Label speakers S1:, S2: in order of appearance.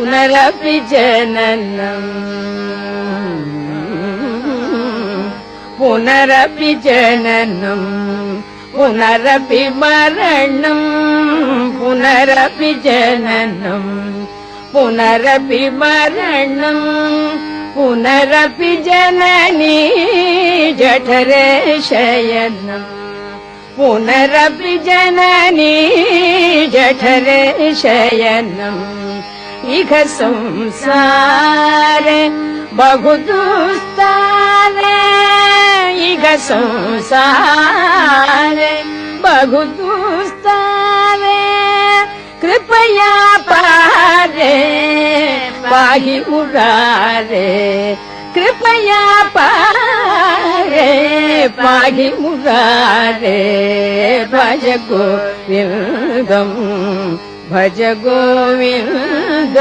S1: पुनरपि जननम् पुनरपि जननम् पुनरपि मरणम् पुनरपि जननम् पुनरपि मरणम् पुनरपि जननी जठरे शयनम् पुनरपि जननी जठरे शयनम् इह संसारे बहु दुस्तारे इह संसारे बहु दुस्तारे कृपया पारे पाहि मुरारे कृपया पारे पाहि मुरारे भज गोविन्दम् भज गोविन्दम्।